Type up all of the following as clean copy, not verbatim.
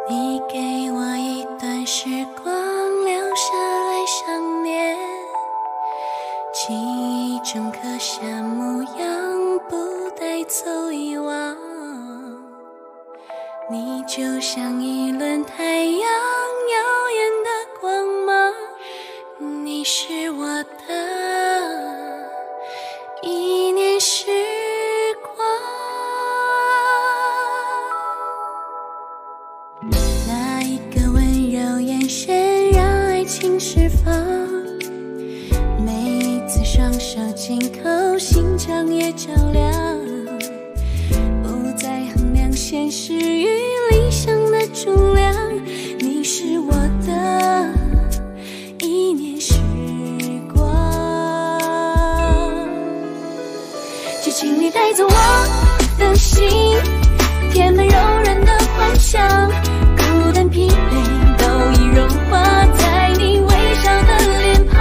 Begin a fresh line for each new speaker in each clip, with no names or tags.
你给我一段时光，留下来想念，记忆中刻下模样，不带走遗忘。你就像一轮太阳，耀眼的光芒，你是我的一念时光。那一个温柔眼神让爱情释放，每一次双手紧扣，心肠也照亮，不再衡量现实与理想的重量，你是我的一念时光。就请你带走我的心，填满柔软的幻想，孤单疲惫都已融化在你微笑的脸庞，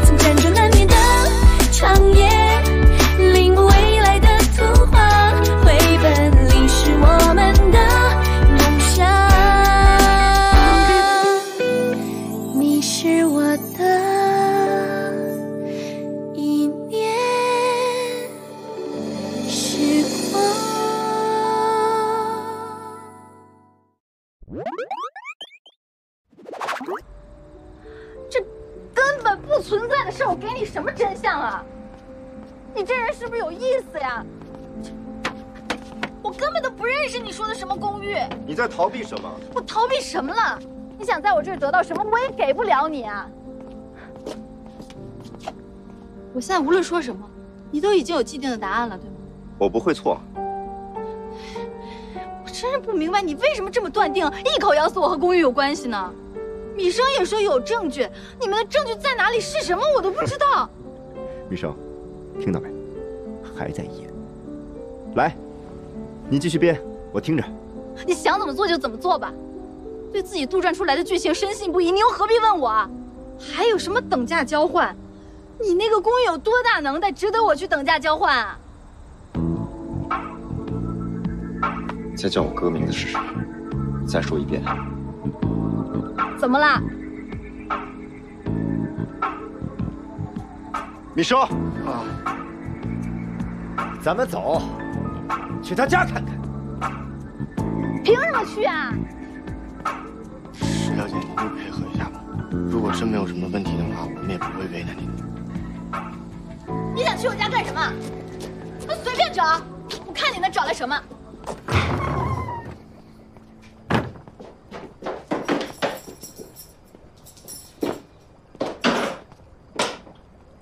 从辗转难眠的长夜，领悟未来的图画，绘本里是我们的梦想。你是我的一念时光。
这根本不存在的事，我给你什么真相啊？你这人是不是有意思呀？我根本都不认识你说的什么公寓。
你在逃避什么？
我逃避什么了？你想在我这儿得到什么，我也给不了你啊！我现在无论说什么，你都已经有既定的答案了，对吗？
我不会错。
我真是不明白你为什么这么断定，一口咬死我和公寓有关系呢？米生也说有证据，你们的证据在哪里？是什么我都不知道。
米生，听到没？还在演。来，你继续编，我听着。
你想怎么做就怎么做吧。对自己杜撰出来的剧情深信不疑，你又何必问我啊？还有什么等价交换？你那个公寓有多大能耐，值得我去等价交换啊？
再叫我哥名字试试，再说一遍。
怎么啦？
米生啊，咱们走，去他家看看。
凭什么去啊？
石小姐，您就配合一下吧。如果真没有什么问题的话，我们也不会为难您的。
你想去我家干什么？那随便找，我看你能找来什么。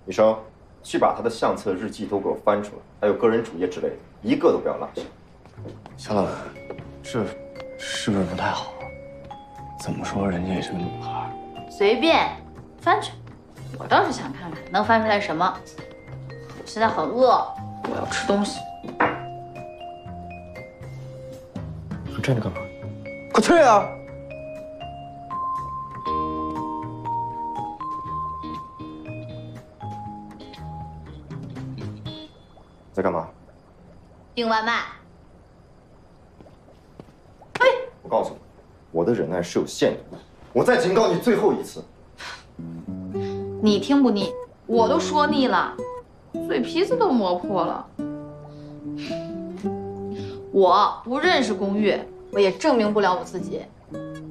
米生，去把他的相册、日记都给我翻出来，还有个人主页之类的，一个都不要落下。
肖老板，这是不是不太好？怎么说，人家也是个女孩。
随便翻去，我倒是想看看能翻出来什么。我现在很饿，我要吃东西。
还站着干嘛？快退啊！
在干嘛？
订外卖。
哎，我告诉你，我的忍耐是有限度的。我再警告你最后一次。
你听不腻，我都说腻了，嘴皮子都磨破了。我不认识公寓，我也证明不了我自己。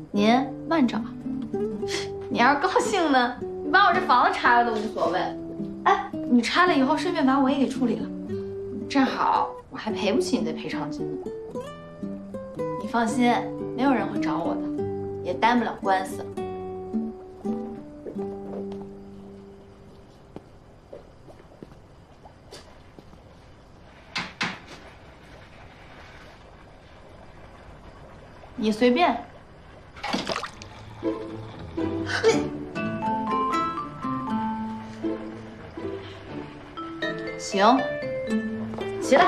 您慢找。你要是高兴呢，你把我这房子拆了都无所谓。哎，你拆了以后，顺便把我也给处理了。正好我还赔不起你的赔偿金呢。你放心，没有人会找我的，也担不了官司。你随便。行，起来。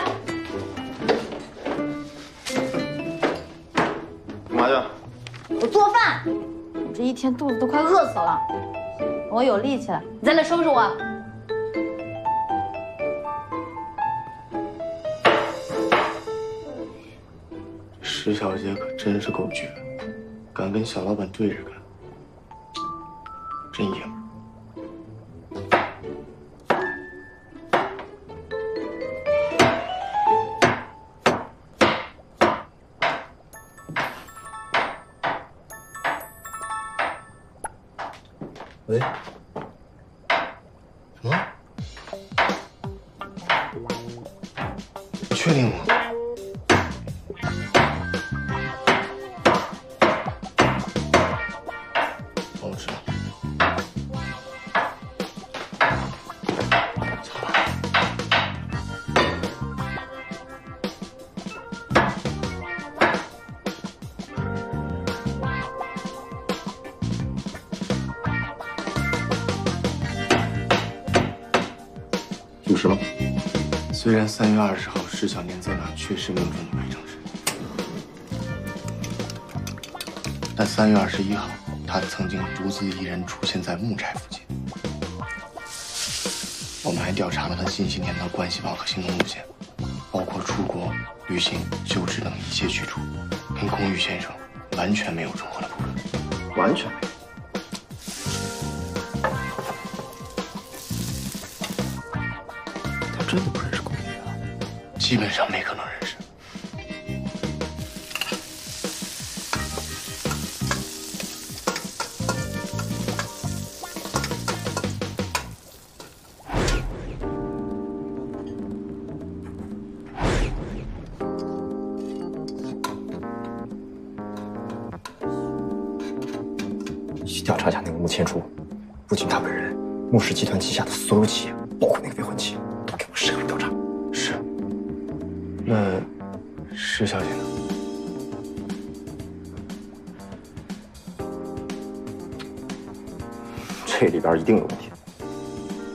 干嘛去？
我做饭，我这一天肚子都快饿死了。等我有力气了，你再来收拾我。
石小姐可真是够绝，敢跟小老板对着干，真爷们儿。 喂，什么？你确定吗？我知道。走吧。
属实吗？
虽然3月20号石小年在哪确实没有证据可以证实，但3月21号他曾经独自一人出现在木柴附近。我们还调查了他信息链的关系网和行动路线，包括出国、旅行、就职等一切去处，跟龚玉先生完全没有重合的部分，
完全没有。
真的不认识龚玉啊？
基本上没可能认识。
去调查一下那个穆千初，不仅他本人，穆氏集团旗下的所有企业，包括那个未婚妻。 给我深入调查。
是。那石小姐呢？
这里边一定有问题。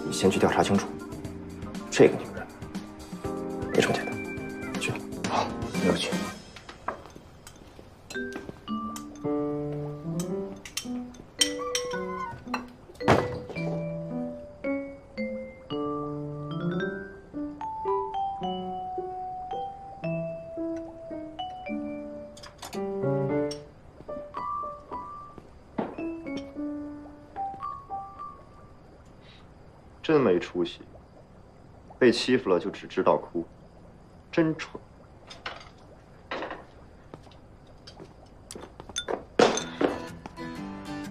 你先去调查清楚。这个女人没这么简单。去。好，你我去。
真没出息，被欺负了就只知道哭，真蠢。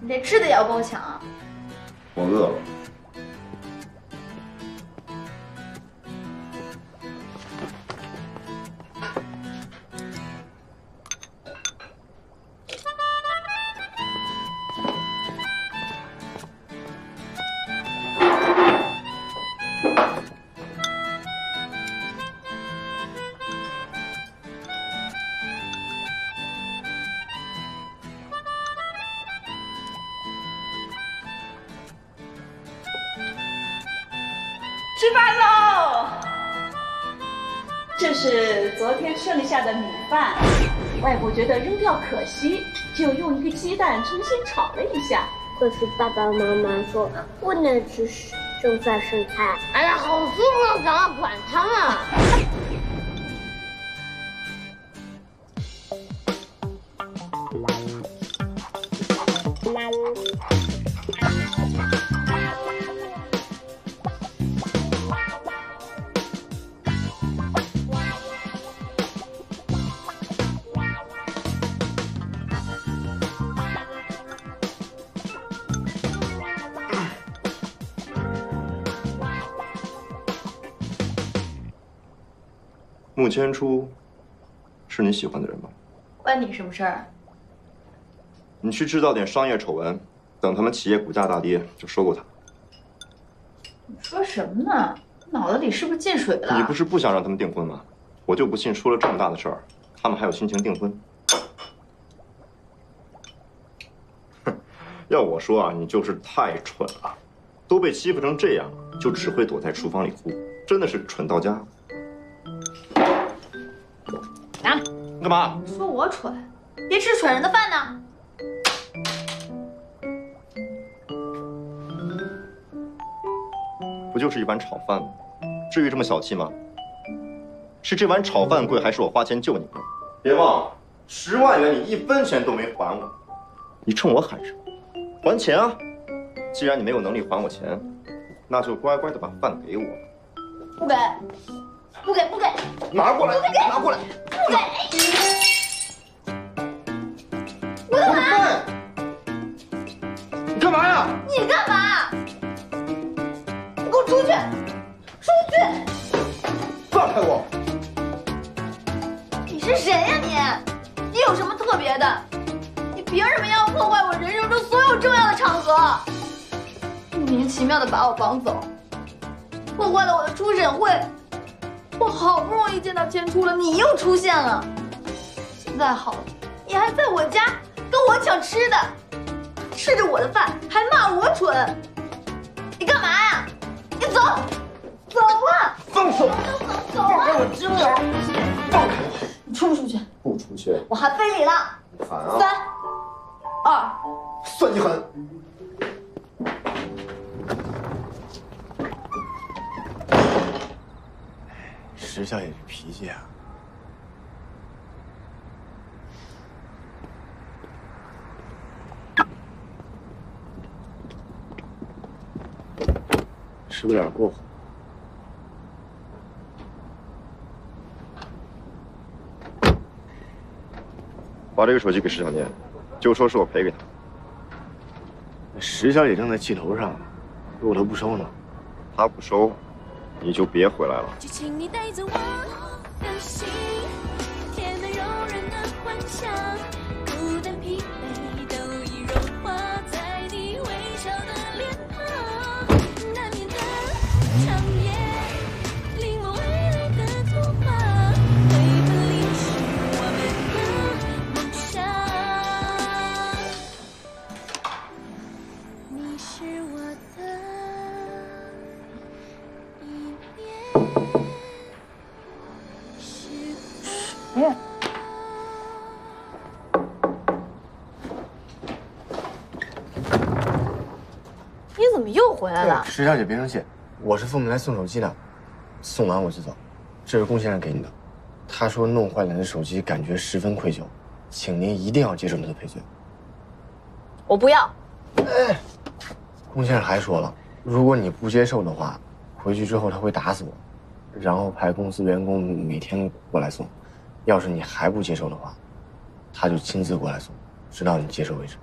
你这吃的也要跟我抢啊？
我饿了。
吃饭喽！这是昨天剩下的米饭，外婆觉得扔掉可惜，就用一个鸡蛋重新炒了一下。
可是爸爸妈妈说不能吃剩饭剩菜。哎呀，好舒服，想要管他们。
穆千初是你喜欢的人吗？
关你什么事儿？
你去制造点商业丑闻，等他们企业股价大跌就收购他。
你说什么呢？脑子里是不是进水了？
你不是不想让他们订婚吗？我就不信出了这么大的事儿，他们还有心情订婚。哼，要我说啊，你就是太蠢了，都被欺负成这样，就只会躲在厨房里哭，真的是蠢到家。
拿来！
干嘛？
说我蠢，别吃蠢人的饭呢。
不就是一碗炒饭吗？至于这么小气吗？是这碗炒饭贵，还是我花钱救你们？别忘了，10万元你1分钱都没还我，你冲我喊什么？还钱啊！既然你没有能力还我钱，那就乖乖的把饭给我。
不给，不给，不给！
拿过来，拿过来！
不给！
我的饭！你干嘛呀？
你干嘛？你给我出去！出去！
放开我！
你是谁呀你？你有什么特别的？你凭什么要破坏我人生中所有重要的场合？莫名其妙的把我绑走，破坏了我的初审会。我好不容易见到天初了，你又出现了。现在好了，你还在我家跟我抢吃的，吃着我的饭还骂我蠢。你干嘛呀？你走，走啊！
放手！
走啊！
给我经了！放开我！
你出不出去？
不出去，
我喊非礼了。
你烦啊！
3、2，
算你狠！
石小姐这脾气啊，是不是有点过火？
把这个手机给石小念，就说是我赔给他。
石小姐正在气头上，如果她不收呢？
他不收，你就别回来了。
就请你带走我的心，填满柔软的幻想，孤单疲惫都已融化在你微笑的脸庞，难眠的长夜，临摹未来的图画，绘本里是我们的梦想。你是我的一念。
哎，你怎么又回来了？
石小姐别生气，我是奉命来送手机的，送完我就走。这是龚先生给你的，他说弄坏了你的手机，感觉十分愧疚，请您一定要接受他的赔罪。
我不要。
哎，龚先生还说了，如果你不接受的话，回去之后他会打死我，然后派公司员工每天过来送。要是你还不接受的话，他就亲自过来送，直到你接受为止。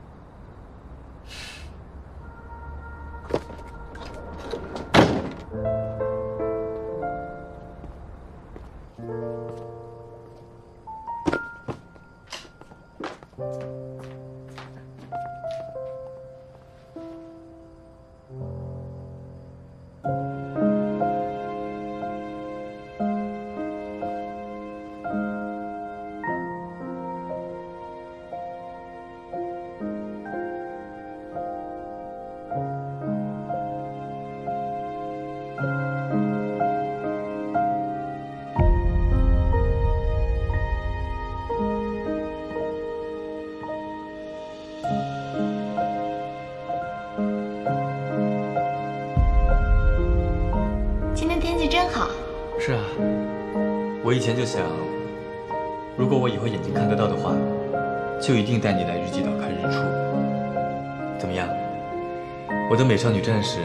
是啊，我以前就想，如果我以后眼睛看得到的话，就一定带你来日记岛看日出。怎么样，我的美少女战士，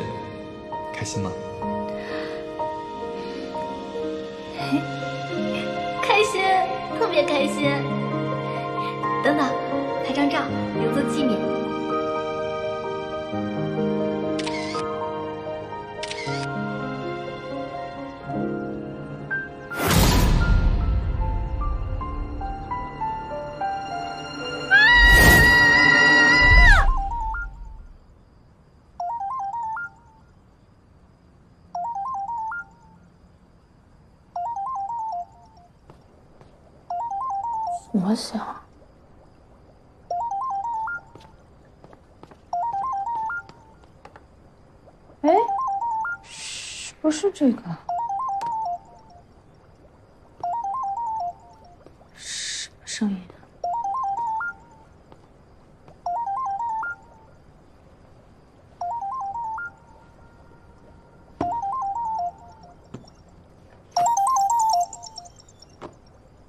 开心吗？
开心，特别开心。等等，拍张照留作纪念。
我想，哎，是不是这个？什么声音啊？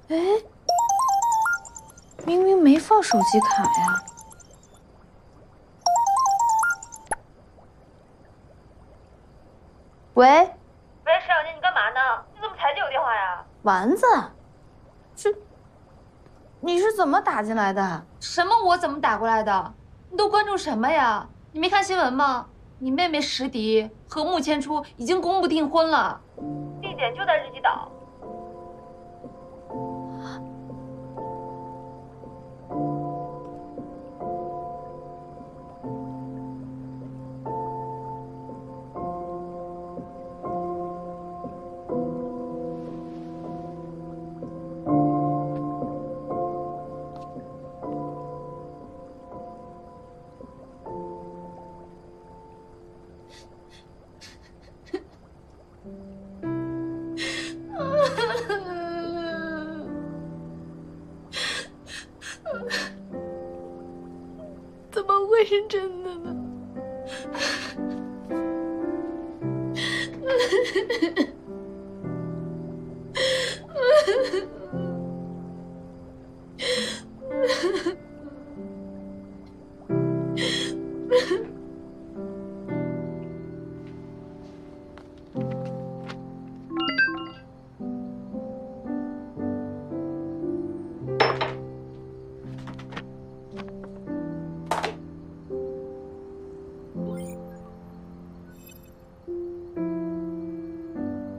哎。明明没放手机卡呀！
喂，
石小姐，你干嘛呢？你怎么才接我电话呀？
丸子，你是怎么打进来的？
什么？我怎么打过来的？你都关注什么呀？你没看新闻吗？你妹妹石迪和穆千初已经公布订婚了，地点就在日基岛。
怎么会是真的呢？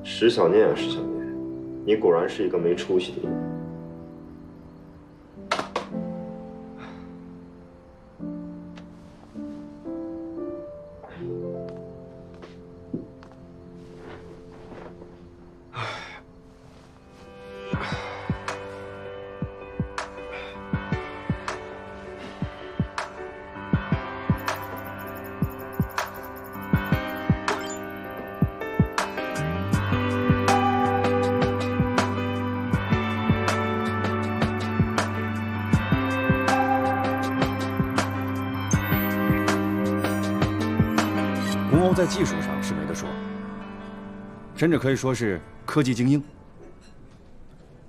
石小念啊，石小念，你果然是一个没出息的人。
红欧在技术上是没得说，甚至可以说是科技精英。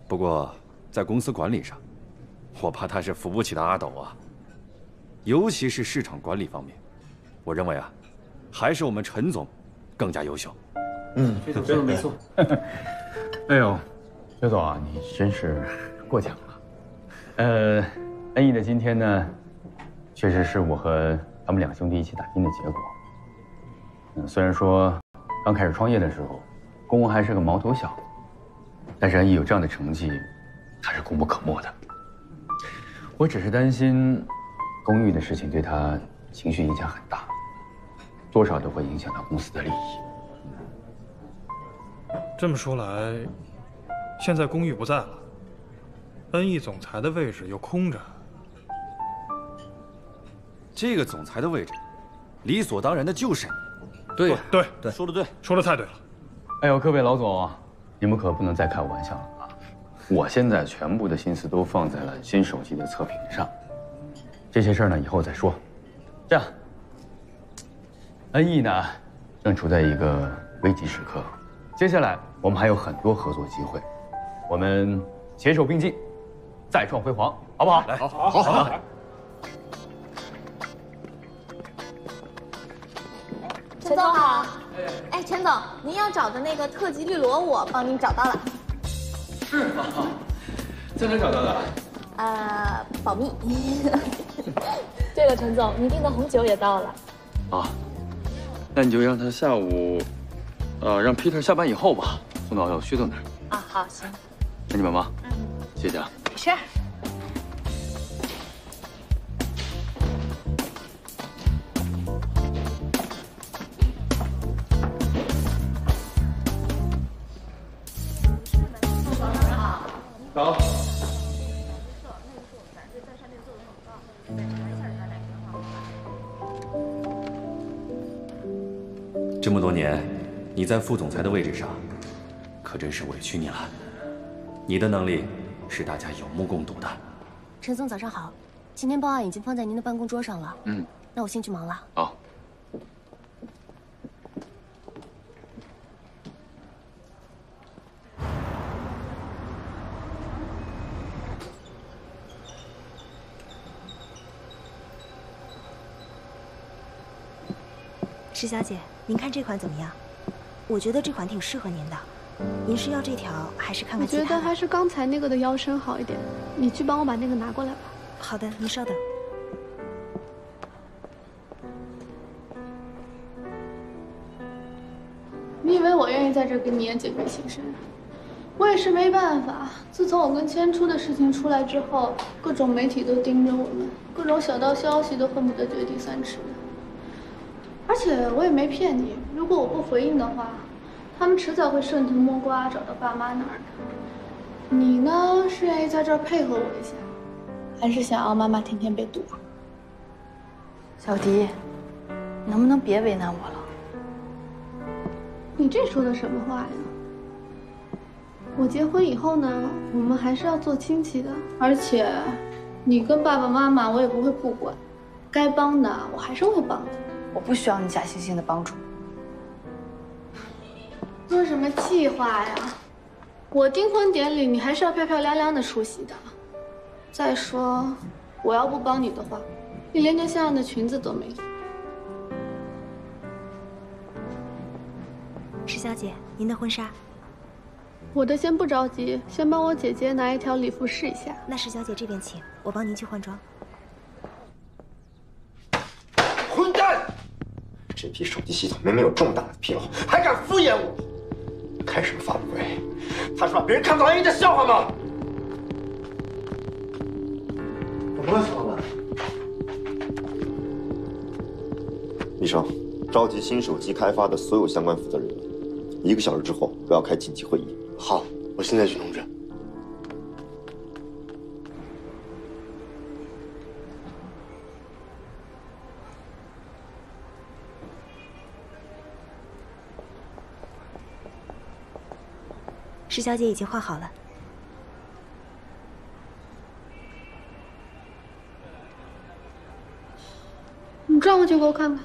不过，在公司管理上，我怕他是扶不起的阿斗啊。尤其是市场管理方面，我认为啊，还是我们陈总更加优秀。
薛总说的没错。哎呦，薛总啊，你真是过奖了。恩义的今天呢，确实是我和他们两兄弟一起打拼的结果。虽然说刚开始创业的时候，公公还是个毛头小子，但是恩义有这样的成绩，还是功不可没的。我只是担心公寓的事情对他情绪影响很大，多少都会影响到公司的利益。
这么说来，现在公寓不在了，恩义总裁的位置又空着。
这个总裁的位置，理所当然的就是你。
对，
说得对，
说得太对了。
哎呦，各位老总，你们可不能再开我玩笑了啊！我现在全部的心思都放在了新手机的测评上，这些事儿呢以后再说。这样，恩义呢正处在一个危急时刻，接下来我们还有很多合作机会，我们携手并进，再创辉煌，好不好？
来，
好。
陈总好，哎，陈总，您要找的那个特级绿萝我帮您找到了。
是吗？在哪找到的？
保密。对了，陈总，您订的红酒也到了。
啊，那你就让他下午，让 Peter 下班以后吧，送到薛总那儿。
啊，好，行。
那你帮忙，谢谢啊。
是。
好。
这么多年，你在副总裁的位置上，可真是委屈你了。你的能力是大家有目共睹的。
陈总，早上好，今天报案已经放在您的办公桌上了。那我先去忙了。
好。
石小姐，您看这款怎么样？我觉得这款挺适合您的。您是要这条还是看看其他的？
我觉得还是刚才那个的腰身好一点。你去帮我把那个拿过来吧。
好的，您稍等。
你以为我愿意在这给你演姐妹情深？我也是没办法。自从我跟千初的事情出来之后，各种媒体都盯着我们，各种小道消息都恨不得掘地三尺。而且我也没骗你，如果我不回应的话，他们迟早会顺藤摸瓜找到爸妈那儿的。你呢，是愿意在这儿配合我一下，还是想要妈妈天天被堵？
小迪，能不能别为难我了？
你这说的什么话呀？我结婚以后呢，我们还是要做亲戚的，而且你跟爸爸妈妈我也不会不管，该帮的我还是会帮的。
我不需要你假惺惺的帮助。
说什么气话呀？我订婚典礼你还是要漂漂亮亮的出席的。再说，我要不帮你的话，你连件像样的裙子都没有。
石小姐，您的婚纱。
我的先不着急，先帮我姐姐拿一条礼服试一下。
那石小姐这边请，我帮您去换装。
混蛋！这批手机系统明明有重大的纰漏，还敢敷衍我！开什么发布会？他是把别人看作安逸的笑话吗？怎么了，小老板？李生，召集新手机开发的所有相关负责人员，1个小时之后我要开紧急会议。
好，我现在去通知。
石小姐已经画好了。
你转过去给我看看。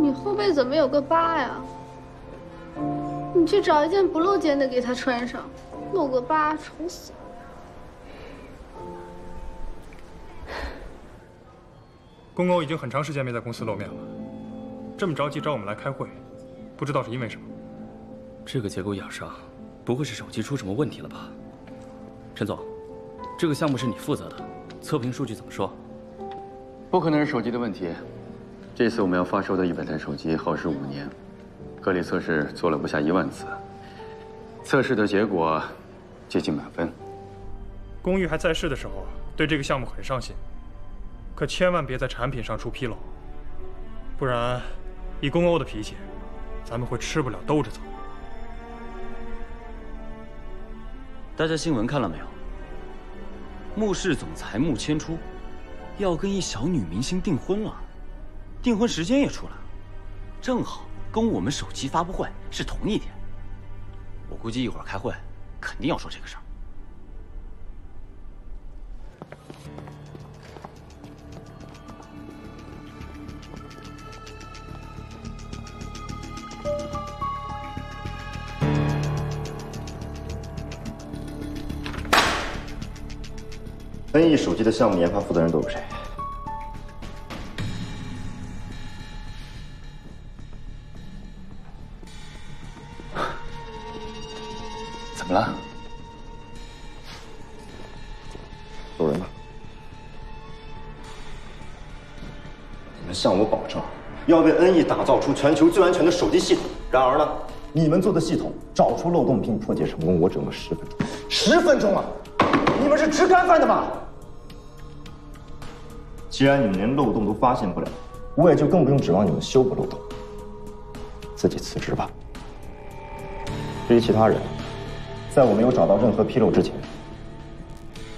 你后背怎么有个疤呀？你去找一件不露肩的给他穿上，露个疤丑死了。
公公已经很长时间没在公司露面了，这么着急找我们来开会，不知道是因为什么。
这个结构亚上，不会是手机出什么问题了吧？陈总，这个项目是你负责的，测评数据怎么说？
不可能是手机的问题。这次我们要发售的100台手机耗时5年，个例测试做了不下1万次，测试的结果接近满分。
龚玉还在世的时候，对这个项目很上心。可千万别在产品上出纰漏，不然，以公欧的脾气，咱们会吃不了兜着走。
大家新闻看了没有？穆氏总裁穆千初要跟一小女明星订婚了，订婚时间也出来了，正好跟我们手机发布会是同一天。我估计一会儿开会肯定要说这个事儿。
恩义手机的项目研发负责人都有谁？
怎么了？
有人吗？你们向我保证，要为恩义打造出全球最安全的手机系统。然而呢，你们做的系统找出漏洞并破解成功，我只用了10分钟。10分钟啊！你们是吃干饭的吗？既然你们连漏洞都发现不了，我也就更不用指望你们修补漏洞。自己辞职吧。至于其他人，在我没有找到任何纰漏之前，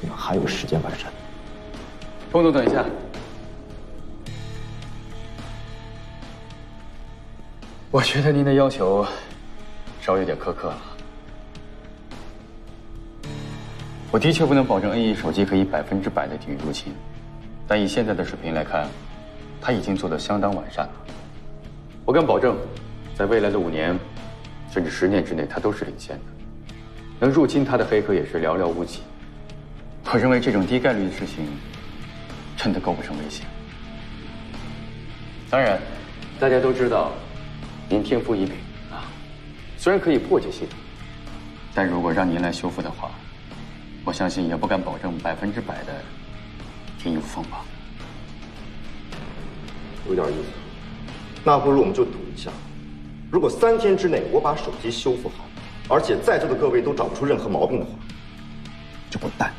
你们还有时间完善。
龚总，等一下。我觉得您的要求稍有点苛刻了。我的确不能保证 NE 手机可以100%的抵御入侵，但以现在的水平来看，它已经做得相当完善了。我敢保证，在未来的5年，甚至10年之内，它都是领先的。能入侵它的黑客也是寥寥无几。我认为这种低概率的事情，真的构不成威胁。当然，大家都知道，您天赋异禀啊，虽然可以破解系统，但如果让您来修复的话，我相信也不敢保证100%的天衣无缝吧。
有点意思，那不如我们就赌一下，如果3天之内我把手机修复好，而且在座的各位都找不出任何毛病的话，就滚蛋。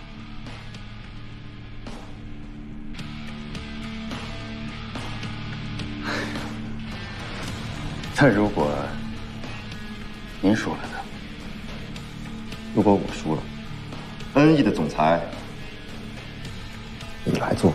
那如果您输了呢？
如果我输了，NE的总裁，你来做。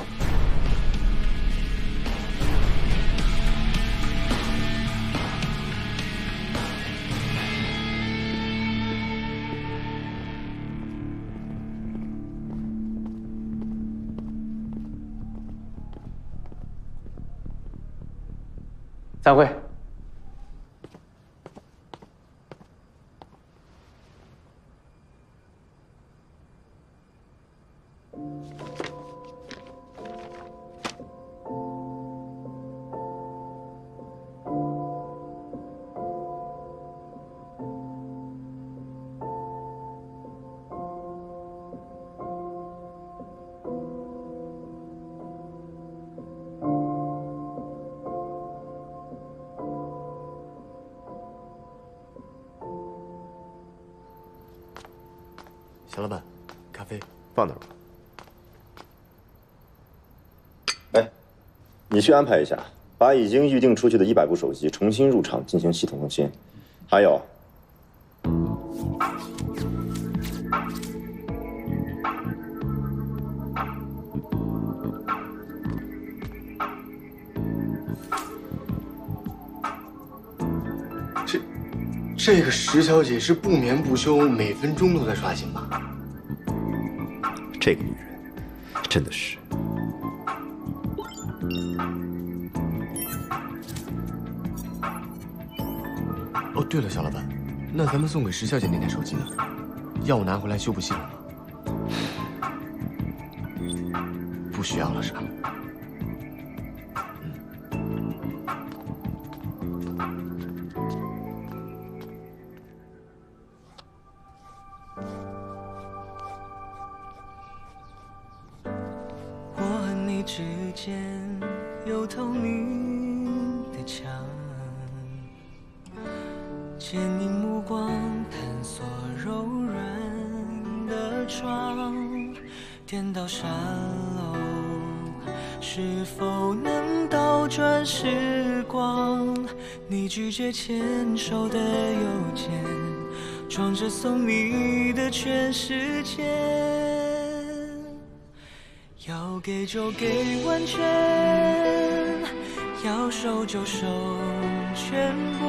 散会。
小老板，咖啡
放那儿吧。哎，你去安排一下，把已经预定出去的100部手机重新入场进行系统更新。还有，
这个石小姐是不眠不休，每分钟都在刷新吧？
这个女人真的是。
哦，对了，小老板，那咱们送给石小姐那台手机呢？要我拿回来修补系统吗？不需要了是吧？
之间有透明的墙，牵引目光探索柔软的窗，颠倒沙漏，是否能倒转时光？你拒绝牵手的邮件，装着送你的全世界。要给就给完全，要收就收全部。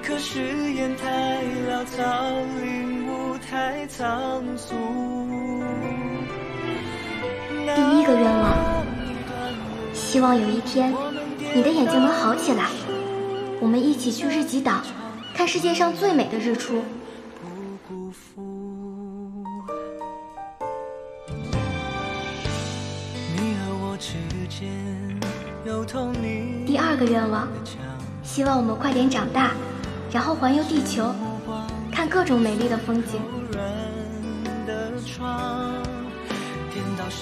可誓言太潦草，领悟太仓促。
第一个愿望，希望有一天你的眼睛能好起来，我们一起去日吉岛看世界上最美的日出。第二个愿望，希望我们快点长大，然后环游地球，看各种美丽的风景。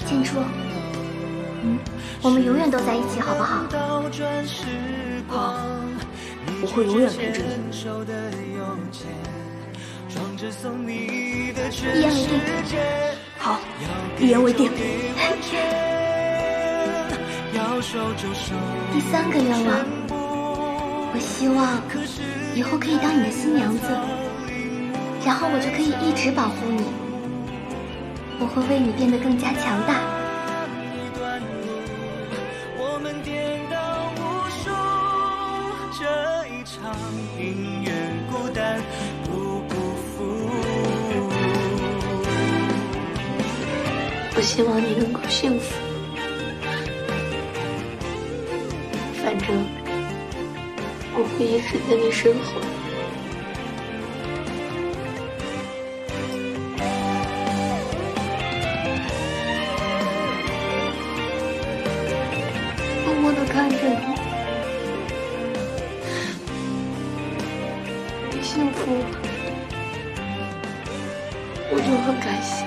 千初，我们永远都在一起，好不好？
好，我会永远陪着你。
一言为定。
好，一言为定。
第三个愿望，我希望以后可以当你的新娘子，然后我就可以一直保护你，我会为你变得更加强大。
这一场宁愿孤单不辜负。
我希望你能够幸福。反正我会一直在你身后。我就很开心。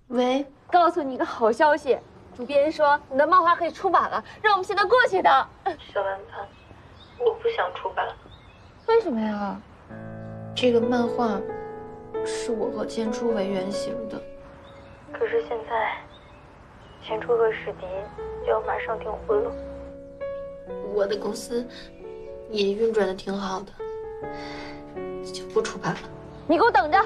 喂，告诉你一个好消息，主编说你的漫画可以出版了，让我们现在过去的。
小丸子，我不想出版。
为什么呀？这个漫画是我和千初为缘写的，
可是现在，千初和史迪就要马上订婚了。我的公司也运转的挺好的，就不出版了。
你给我等着！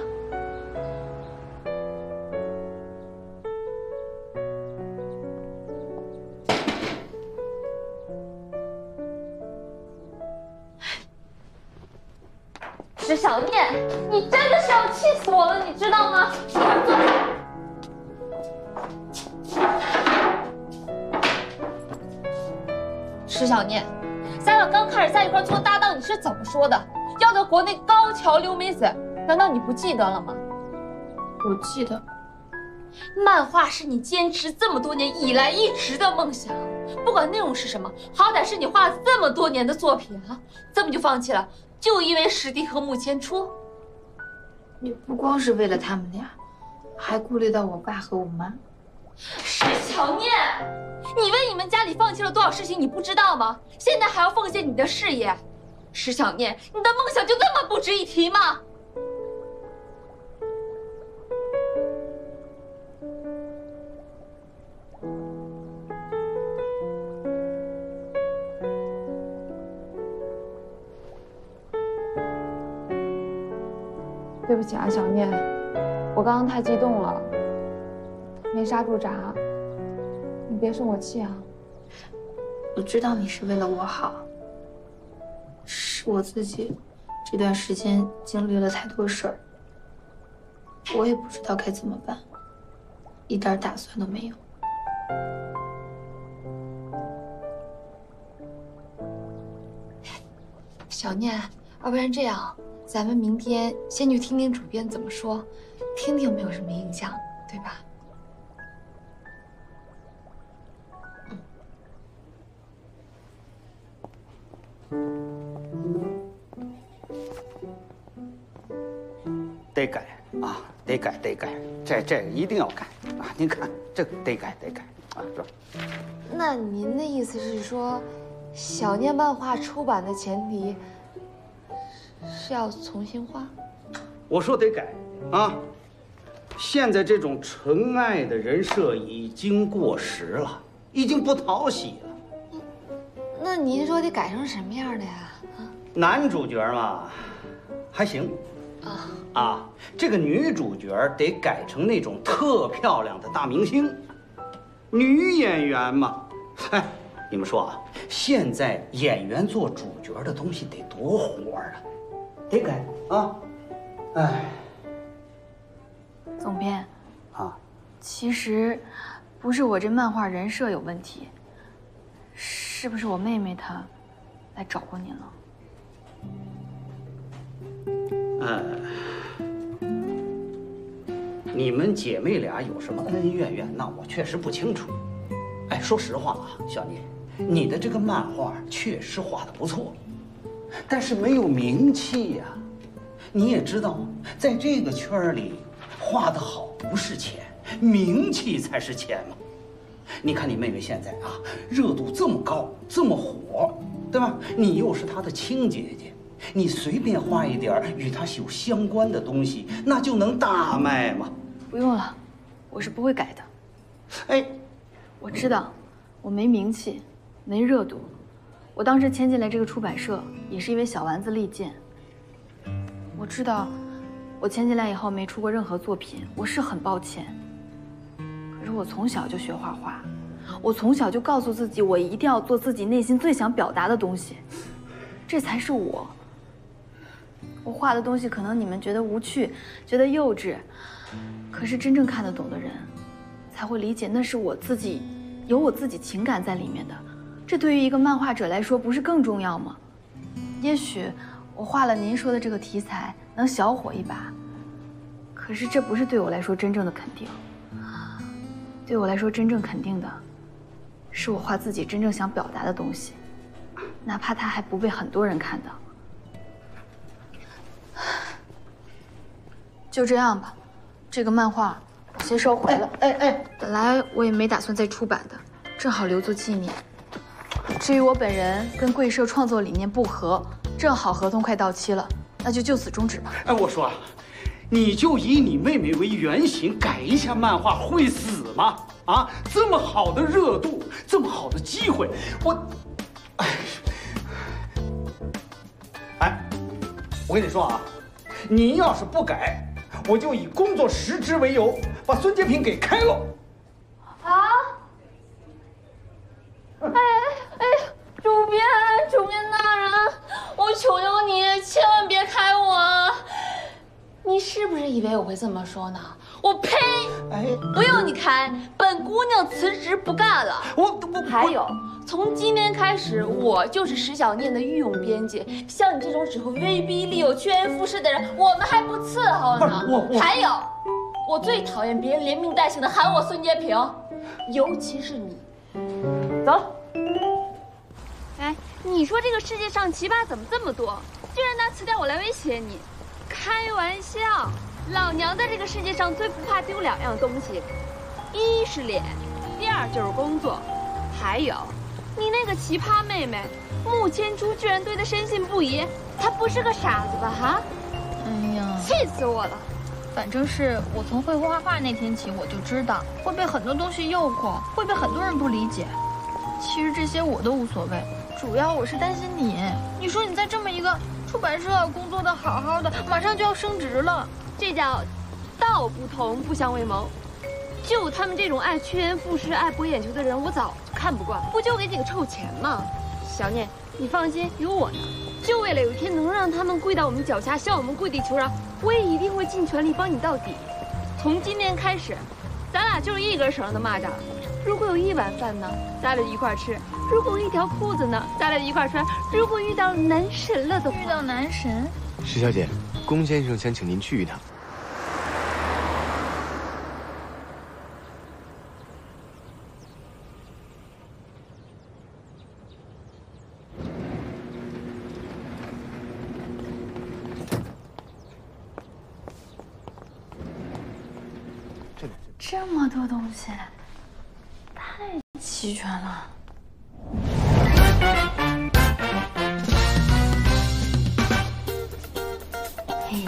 石小念，你真的是要气死我了，你知道吗？石小念，咱俩刚开始在一块做搭档，你是怎么说的？要在国内高桥留美子，难道你不记得了吗？
我记得，
漫画是你坚持这么多年以来一直的梦想，不管内容是什么，好歹是你画了这么多年的作品啊，怎么就放弃了？就因为史迪和穆千初？
也不光是为了他们俩，还顾虑到我爸和我妈。
石小念，你为你们家里放弃了多少事情，你不知道吗？现在还要奉献你的事业，石小念，你的梦想就那么不值一提吗？
对不起啊，小念，我刚刚太激动了，没刹住闸，你别生我气啊。
我知道你是为了我好，是我自己这段时间经历了太多事儿，我也不知道该怎么办，一点打算都没有。
小念，要不然这样，咱们明天先去听听主编怎么说，听听没有什么影响，对吧？
得改啊，得改，这个一定要改啊！您看这个得改啊，是吧？
那您的意思是说，小念漫画出版的前提是要重新画？
我说得改啊！现在这种纯爱的人设已经过时了，已经不讨喜了。
那您说得改成什么样的呀？
男主角嘛，还行。啊，这个女主角得改成那种特漂亮的大明星，女演员嘛。哎，你们说啊，现在演员做主角的东西得多火啊！得改啊！哎，
总编
啊，
其实不是我这漫画人设有问题，是不是我妹妹她来找过您了？
你们姐妹俩有什么恩恩怨怨？那我确实不清楚。哎，说实话啊，小聂，你的这个漫画确实画得不错，但是没有名气呀。你也知道，在这个圈里，画得好不是钱，名气才是钱嘛。你看你妹妹现在啊，热度这么高，这么火，对吧？你又是她的亲姐姐。你随便画一点与他有相关的东西，那就能大卖吗？
不用了，我是不会改的。
哎，
我知道，我没名气，没热度。我当时签进来这个出版社，也是因为小丸子力荐。我知道，我签进来以后没出过任何作品，我是很抱歉。可是我从小就学画画，我从小就告诉自己，我一定要做自己内心最想表达的东西，这才是我。我画的东西可能你们觉得无趣，觉得幼稚，可是真正看得懂的人，才会理解那是我自己有我自己情感在里面的，这对于一个漫画者来说不是更重要吗？也许我画了您说的这个题材能小火一把，可是这不是对我来说真正的肯定。对我来说，真正肯定的，是我画自己真正想表达的东西，哪怕它还不被很多人看到。就这样吧，这个漫画我先收回了。本来我也没打算再出版的，正好留作纪念。至于我本人跟贵社创作理念不合，正好合同快到期了，那就此终止吧。
我说，你就以你妹妹为原型改一下漫画会死吗？啊，这么好的热度，这么好的机会，我跟你说啊，你要是不改，我就以工作失职为由把孙洁平给开了。
啊！主编大人，我求求你，千万别开我啊！你是不是以为我会这么说呢？我呸！不用你开，本姑娘辞职不干了。还有，从今天开始，我就是石小念的御用编辑。像你这种只会威逼利诱、趋炎附势的人，我们还不伺候呢。还有，我最讨厌别人连名带姓的喊我孙洁平，尤其是你。走。
你说这个世界上奇葩怎么这么多，居然拿辞掉我来威胁你？开玩笑，老娘在这个世界上最不怕丢2样东西，一是脸，第二就是工作。还有，你那个奇葩妹妹穆千初居然对她深信不疑，她不是个傻子吧？哈！
哎呀，
气死我了！
反正是我从会画画那天起，我就知道会被很多东西诱惑，会被很多人不理解。其实这些我都无所谓，主要我是担心你。你说你在这么一个出版社工作的好好的，马上就要升职了，
这叫道不同不相为谋。就他们这种爱趋炎附势、爱博眼球的人，我早就看不惯。不就给几个臭钱吗？小念，你放心，有我呢。就为了有一天能让他们跪到我们脚下，向我们跪地求饶，我也一定会尽全力帮你到底。从今天开始，咱俩就是一根绳的蚂蚱。如果有1碗饭呢，咱俩就一块吃；如果有1条裤子呢，咱俩就一块穿；如果遇到男神了的话，
遇到男神，
石小姐，龚先生想请您去一趟。
这么多东西，太齐全了。嘿。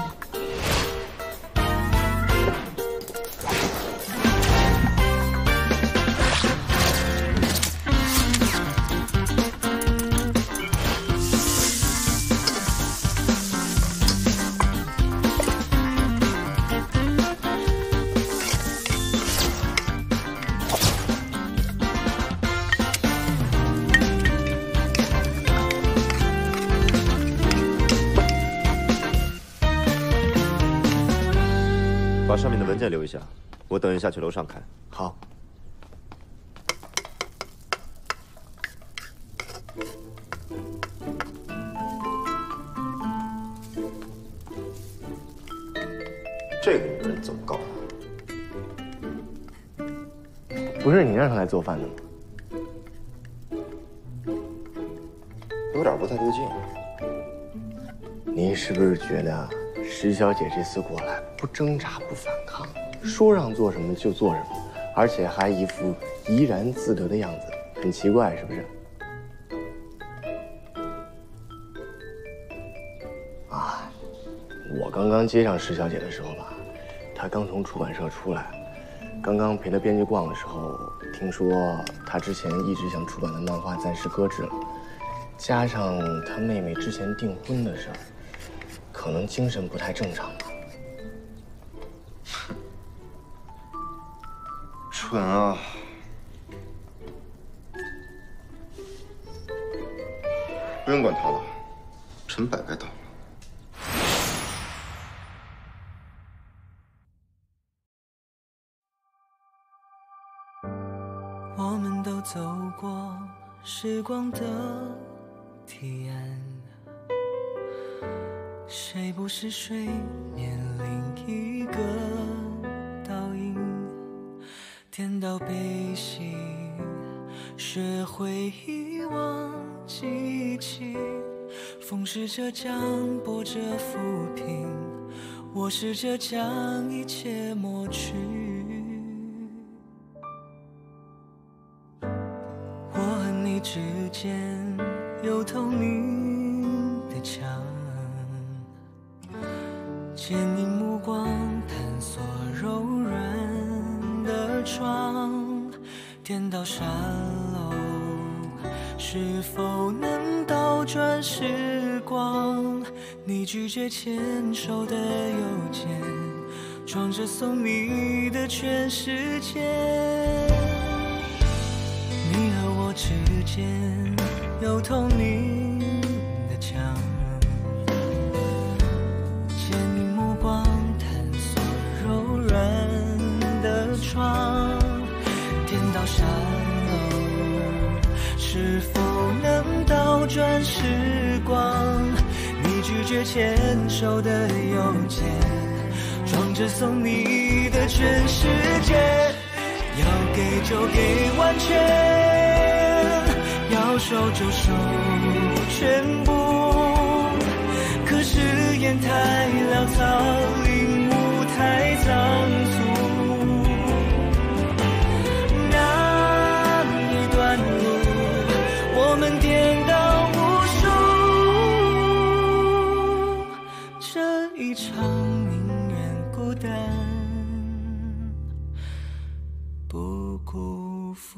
把上面的文件留一下，我等一下去楼上看。
好。
这个女人怎么搞的？
不是你让她来做饭的吗？
有点不太对劲。
您是不是觉得石小姐这次过来不挣扎不反抗，说让做什么就做什么，而且还一副怡然自得的样子，很奇怪，是不是？啊，我刚刚接上石小姐的时候吧，她刚从出版社出来，刚刚陪她编辑逛的时候，听说她之前一直想出版的漫画暂时搁置了，加上她妹妹之前订婚的事儿，可能精神不太正常吧。
蠢啊！不用管他了，陈柏该倒了。
我们都都走过时光的堤岸，谁不是水面另一个倒影？颠倒悲喜，学会遗忘记起。风试着将波折抚平，我试着将一切抹去。我和你之间有透明的墙，坚硬目光探索柔软的窗，颠倒沙漏，是否能倒转时光？你拒绝牵手的邮件，装着送你的全世界。你和我之间有透明的墙，坚硬目光探索柔软的窗，颠倒沙漏，是否能倒转时光？你拒绝牵手的邮件，装着送你的全世界。要给就给完全，要收就收全部。可誓言太潦草，领悟太仓促。那一段路，我们颠倒无数。这一场宁愿孤单，不辜负。